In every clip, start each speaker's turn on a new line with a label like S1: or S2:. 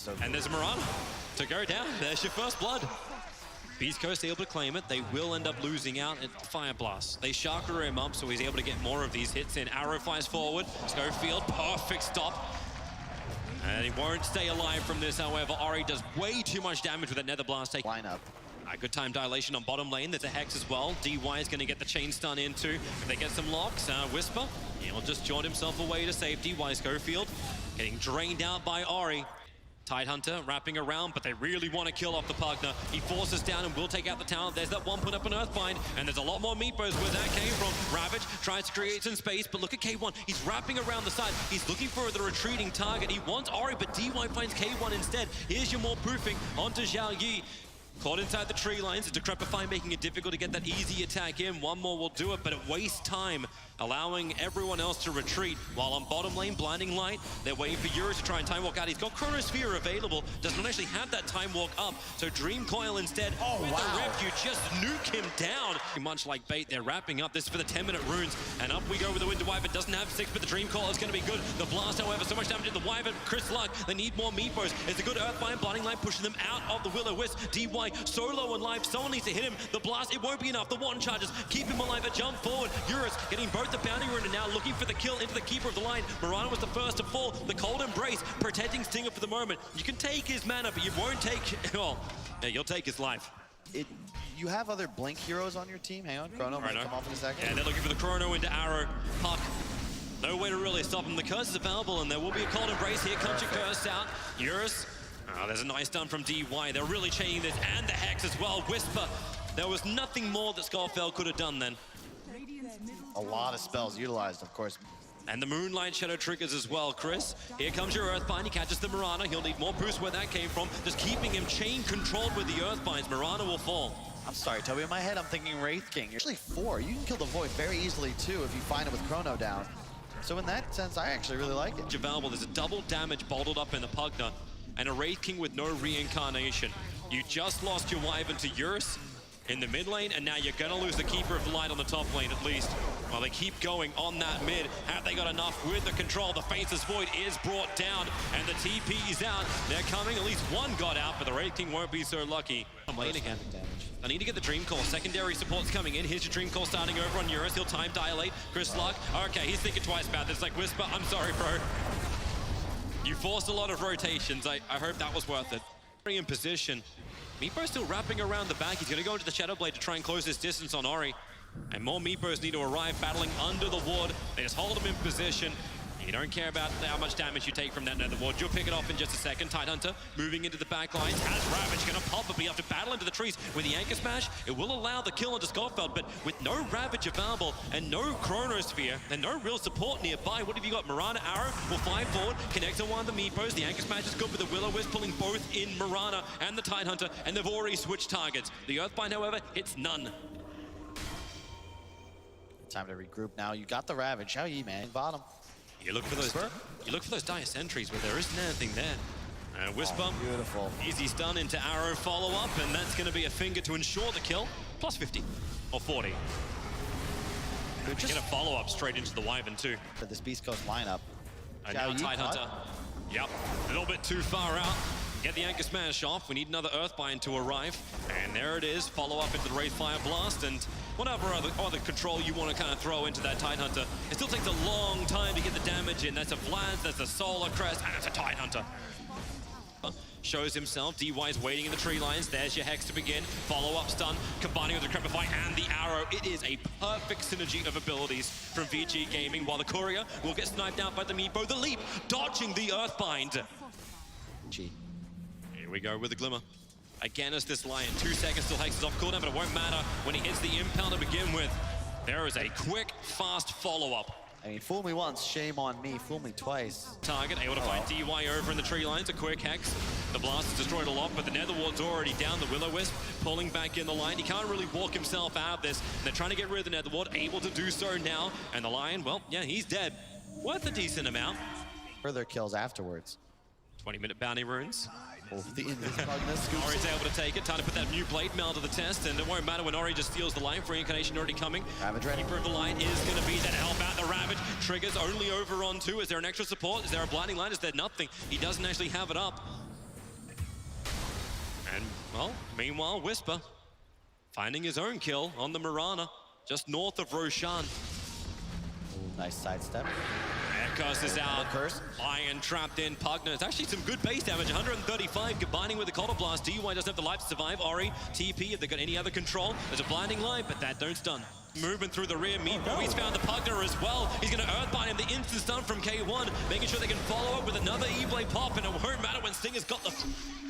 S1: so
S2: And there's a Mirana to go down. There's your first blood. Beastcoast able to claim it. They will end up losing out at Fire Blast. They Chakra him up, so he's able to get more of these hits in. Arrow flies forward. Schofield, perfect stop. And he won't stay alive from this, however. Ori does way too much damage with that Nether Blast take.
S1: Line up.
S2: Good time dilation on bottom lane. There's a Hex as well. DY is going to get the chain stun into. If they get some locks, Whisper, he'll just jaunt himself away to save DY. Schofield getting drained out by Ori. Tidehunter wrapping around, but they really want to kill off the Pugner. He forces down and will take out the tower. There's that one put up an Earthbind, and there's a lot more meepos where that came from. Ravage tries to create some space, but look at K1. He's wrapping around the side. He's looking for the retreating target. He wants Ori, but DY finds K1 instead. Here's your more proofing onto Zhao Yi. Caught inside the tree lines, it's Decrepify making it difficult to get that easy attack in. One more will do it, but it wastes time, allowing everyone else to retreat. While on bottom lane, Blinding Light, they're waiting for Eurus to try and Time Walk out. He's got Chronosphere available, does not actually have that Time Walk up, so Dream Coil instead.
S1: Oh,
S2: with
S1: wow.
S2: the Rift, you just nuke him down. Much like bait, they're wrapping up this for the 10-minute runes, and up we go with the Winter Wyvern. Doesn't have 6, but the Dream Coil is going to be good. The Blast, however, so much damage in the Wyvern. Chris Luck, they need more meepos. It's a good Earthbind, Blinding Light pushing them out of the Will-O-Wisp. DY so low on life, someone needs to hit him. The Blast, it won't be enough. The one charges, keep him alive, a jump forward. Eurus getting both the Bounty Rune and now looking for the kill into the Keeper of the Line. Mirana was the first to fall. The Cold Embrace protecting Stinger for the moment. You can take his mana, but you won't take, well, yeah, you'll take his life.
S1: You have other Blink heroes on your team? Hang on, Chrono might come off in a second.
S2: Yeah, they're looking for the Chrono into Arrow. Puck. No way to really stop him. The curse is available, and there will be a Cold Embrace. Here comes your curse out. Eurus. Oh, there's a nice stun from DY. They're really chaining this, and the Hex as well. Whisper. There was nothing more that Scarfell could have done then.
S1: A lot of spells utilized, of course.
S2: And the Moonlight Shadow triggers as well, Chris. Here comes your Earthbind. He catches the Mirana. He'll need more boost where that came from. Just keeping him chain controlled with the Earthbinds. Mirana will fall.
S1: I'm sorry, Toby. In my head, I'm thinking Wraith King. You're actually 4. You can kill the Void very easily, too, if you find it with Chrono down. So in that sense, I actually really like it.
S2: Available. There's a double damage bottled up in the Pugna. And a Wraith King with no reincarnation. You just lost your Wyvern to Eurus in the mid lane, and now you're gonna lose the Keeper of the Light on the top lane at least. While they keep going on that mid, have they got enough with the control? The Faceless Void is brought down, and the TP is out. They're coming, at least one got out, but the Wraith King won't be so lucky. I'm lane again. I need to get the Dream Call. Secondary support's coming in. Here's your Dream Call starting over on Eurus. He'll time dilate. Chris Luck. Okay, he's thinking twice about this. Like, Whisper, I'm sorry, bro. You forced a lot of rotations. I hope that was worth it. In position. Meepo still wrapping around the back. He's going to go into the Shadow Blade to try and close this distance on Ori. And more Meepos need to arrive, battling under the ward. They just hold him in position. You don't care about how much damage you take from that Nether Ward. You'll pick it off in just a second. Tidehunter moving into the back lines. Has Ravage going to pop it, but you have to battle into the trees with the Anchor Smash. It will allow the kill onto Scoffeld, but with no Ravage available and no Chronosphere and no real support nearby, what have you got? Mirana Arrow will fly forward, connects on one of the Meepos. The Anchor Smash is good with the Will-O-Wisp pulling both in Mirana and the Tidehunter, and they've already switched targets. The Earthbind, however, hits none.
S1: Time to regroup now. You got the Ravage. How you, man? Bottom.
S2: You look for those dire sentries where there isn't anything there. Whisper,
S1: beautiful.
S2: Easy stun into Arrow follow-up, and that's going to be a finger to ensure the kill. Plus 50 or 40. Get a follow-up straight into the Wyvern too.
S1: For this Beastcoast lineup.
S2: And now Tidehunter. Yep, a little bit too far out. Get the Anchor Smash off. We need another Earthbind to arrive. And there it is. Follow up into the Wraith Fire Blast and whatever other control you want to kind of throw into that Tidehunter. It still takes a long time to get the damage in. That's a Vlad, that's a Solar Crest, and it's a Tidehunter. Shows himself. DY's waiting in the tree lines. There's your Hex to begin. Follow-up stun, combining with the Decrepify and the Arrow. It is a perfect synergy of abilities from Vici Gaming, while the Courier will get sniped out by the Meepo. The Leap, dodging the Earthbind. Here we go with the Glimmer. Again, as this Lion, 2 seconds till Hex is off cooldown, but it won't matter when he hits the Impel to begin with. There is a quick, fast follow-up.
S1: I mean, fool me once, shame on me. Fool me twice.
S2: Target, able to find DY over in the tree lines. A quick Hex. The Blast has destroyed a lot, but the Nether Ward's already down. The Will-O-Wisp pulling back in the line. He can't really walk himself out of this. And they're trying to get rid of the Nether Ward, able to do so now. And the Lion, well, yeah, he's dead. Worth a decent amount.
S1: Further kills afterwards.
S2: 20-minute bounty runes.
S1: The Invis
S2: Ori's able to take it. Time to put that new blade mail to the test, and it won't matter when Ori just steals the line. For Reincarnation already coming.
S1: Ravage ready.
S2: Keeper of the Line is going to be there to help out the Ravage. Triggers only over on 2. Is there an extra support? Is there a blinding line? Is there nothing? He doesn't actually have it up. And, well, meanwhile, Whisper finding his own kill on the Mirana, just north of Roshan.
S1: Nice sidestep.
S2: Curse is out.
S1: Curse.
S2: Iron trapped in. Pugna. It's actually some good base damage. 135 combining with the Counter Blast. DY doesn't have the life to survive. Ori, TP, if they've got any other control. There's a blinding light, but that don't stun. Moving through the rear. Meatball, he's found the Pugna as well. He's going to Earthbind him. The instant stun from K1. Making sure they can follow up with another E-Blade pop. And it won't matter when Stinger's got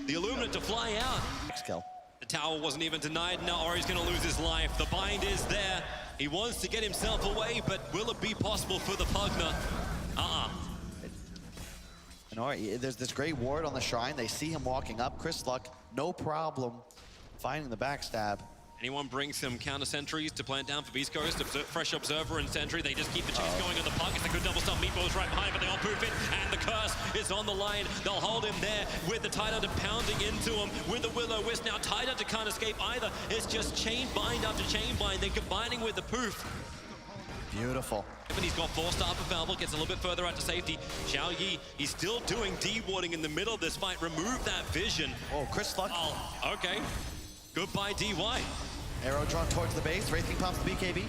S2: the Illuminate to fly out.
S1: Next kill.
S2: The tower wasn't even denied. Now Ori's going to lose his life. The bind is there. He wants to get himself away, but will it be possible for the Pugna?
S1: And Ori, there's this great ward on the shrine. They see him walking up. Chris Luck, no problem finding the backstab.
S2: Anyone bring some counter sentries to plant down for Beastcoast? Fresh Observer and Sentry. They just keep the chase going on the puck. It's a good double stop. Meatball's right behind, but they all poof it. And the curse is on the line. They'll hold him there with the Tidehunter pounding into him with the Will-O-Wisp. Now Tidehunter can't escape either. It's just chain bind after chain bind. Then combining with the poof.
S1: Beautiful.
S2: And he's got 4-star for Falval, gets a little bit further out to safety. Xiao Yi, he's still doing D-warding in the middle of this fight. Remove that vision.
S1: Oh, Chris Luck.
S2: Oh, okay. Goodbye, DY.
S1: Arrow drawn towards the base. Wraithking pops the BKB.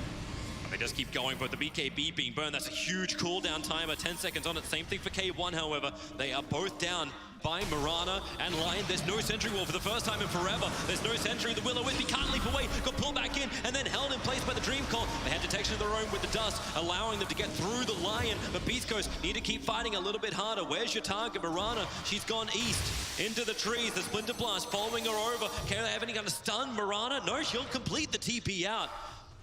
S2: They just keep going, but the BKB being burned, that's a huge cooldown timer. 10 seconds on it. Same thing for K1, however. They are both down by Mirana and Lion. There's no sentry wall for the first time in forever. There's no sentry. The Will-O-Wisp, he can't leap away. Got pulled back in and then held in place by the Dream Call. They had detection of their own with the dust, allowing them to get through the Lion. But Beastcoast need to keep fighting a little bit harder. Where's your target, Mirana? She's gone east into the trees. The Splinter Blast following her over. Can they have any kind of stun Mirana? No, she'll complete the TP out.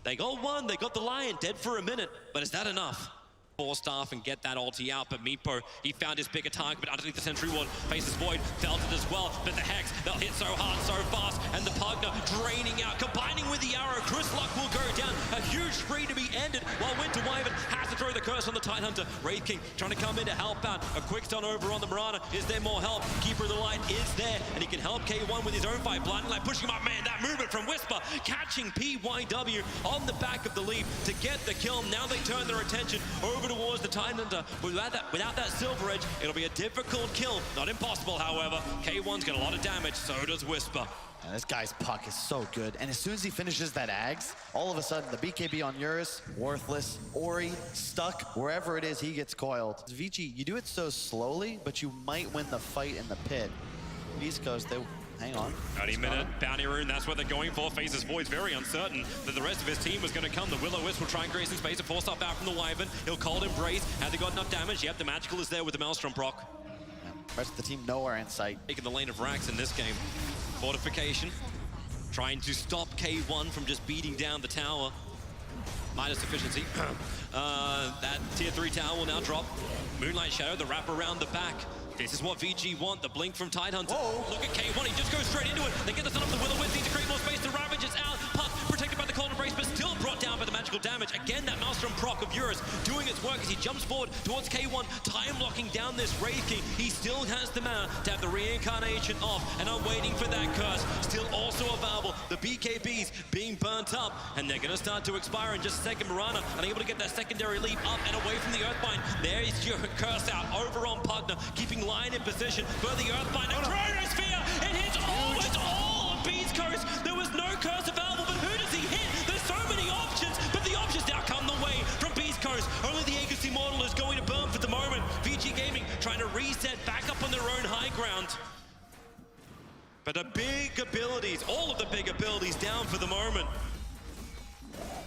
S2: They got one. They got the Lion dead for a minute. But is that enough? 4-staff and get that ulti out, but Meatpo, he found his bigger target, but underneath the Sentry Ward, faces Void, felt it as well, but the Hex, they'll hit so hard, so fast, and the Pugna draining out, combining with the arrow. Chris Luck will go down, a huge spree to be ended, while Winter Wyvern has to throw the curse on the Tidehunter. Wraith King trying to come in to help out, a quick stun over on the Mirana. Is there more help? Keeper of the Light is there, and he can help K1 with his own fight. Blinding Light pushing him up, man, that movement from Whisper, catching PYW on the back of the leap to get the kill. Now they turn their attention over towards the Tidehunter. Without that Silver Edge, it'll be a difficult kill. Not impossible, however. K1's got a lot of damage, so does Whisper.
S1: And this guy's puck is so good. And as soon as he finishes that Ags, all of a sudden the BKB on Eurus, worthless. Ori, stuck. Wherever it is, he gets coiled. Vici, you do it so slowly, but you might win the fight in the pit. Beastcoast, they... Hang on.
S2: 30-minute bounty rune, that's what they're going for. Faces Void's very uncertain that the rest of his team was going to come. The Will-O-Wisp will try and create some space. A 4-star back from the Wyvern. He'll Cold Embrace. Have they got enough damage? Yep, the Magical is there with the Maelstrom proc.
S1: Yeah. Rest of the team nowhere in sight.
S2: Taking the lane of Rax in this game. Fortification. Trying to stop K1 from just beating down the tower. Minus efficiency. That tier 3 tower will now drop. Moonlight Shadow, the wrap around the back. This is what VG want, the blink from Tidehunter. Look at K1, he just goes straight into it. They get the stun off the Will-O-Wisp, need to create more space. The Ravage is out. Puck protected by the Cold Embrace, but still brought down by the magical damage. Again, that Maelstrom proc of Eurus doing its work as he jumps forward towards K1, time locking down this Wraith King. He still has the mana to have the reincarnation off, and I'm waiting for that curse. Still also available. The BKBs being burnt up, and they're going to start to expire in just a second. Mirana unable to get that secondary leap up and away from the Earthbind. There is your curse out over on Pugna, keeping Lion in position for the Earthbind. And Chronosphere, it hits almost all of Beastcoast. There was no curse available, but who does he hit? There's so many options, but the options now come the way from Beastcoast. Only the Aegis Immortal is going to burn for the moment. VG Gaming trying to reset back up on their own high ground. But the big abilities, all of the big abilities down for the moment.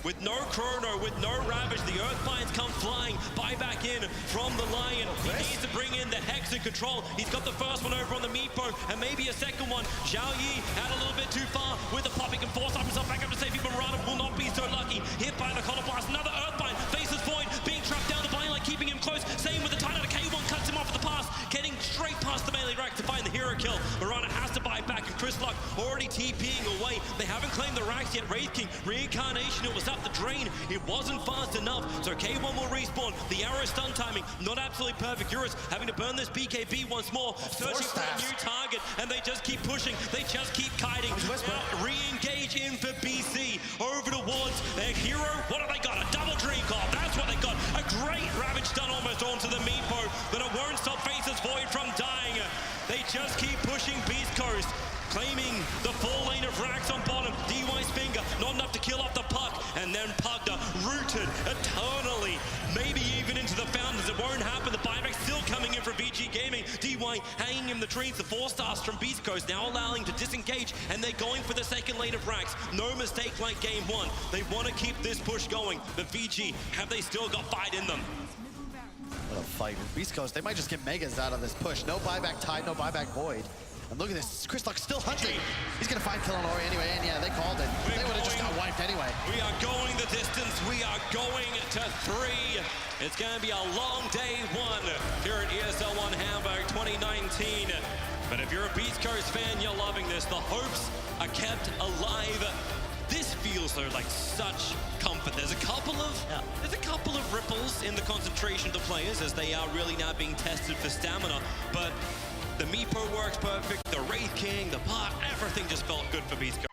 S2: With no Chrono, with no Ravage, the Earthbinds come flying. Buy back in from the Lion. He needs to bring in the Hex in control. He's got the first one over on the Meatpo, and maybe a second one. Xiao Yi out a little bit too far with the pop. He can force up himself back up to safety, but Mirana will not be so lucky. Hit by the Counter Blast. Another Earthbind faces Void, being trapped down the Blind Light, keeping him close. Same with the Tidehunter. K1 cuts him off at the pass, getting straight past the melee rack to find the hero kill. Mirana has to buy back, and Chris Luck already TPing away. They haven't claimed the racks yet. Wraith King, reincarnation, it was up the drain. It wasn't fast enough, so K1 will respawn. The arrow stun timing, not absolutely perfect. Eurus having to burn this BKB once more, searching for a new target, and they just keep pushing. They just keep kiting. Now re-engage in for BC. Over towards their hero. What have they got? A double Dream Call. That's what they got. A great Ravage stun almost onto the Meatpo, but it won't stop Faces Void from dying. They just keep pushing Beastcoast, claiming extended eternally, maybe even into the fountains. It won't happen. The buyback still coming in for Vici Gaming. DY hanging in the trees. The 4 stars from Beastcoast now allowing to disengage, and they're going for the second lane of racks. No mistake like game 1. They want to keep this push going. But Vici, have they still got fight in them?
S1: What a fight. Beastcoast, they might just get Megas out of this push. No buyback Tide, no buyback Void. And look at this, Chris still hunting. He's gonna find Kill on Ori anyway, and yeah, they called it. They would have just got wiped anyway.
S2: We are going the distance. We are going to 3. It's gonna be a long day 1 here at ESL 1 Hamburg 2019. But if you're a Beastcoast fan, you're loving this. The hopes are kept alive. This feels though like such comfort. There's a couple of ripples in the concentration of the players as they are really now being tested for stamina. But the Meepo works perfect. The Wraith King, the Part, everything just felt good for Beastcoast.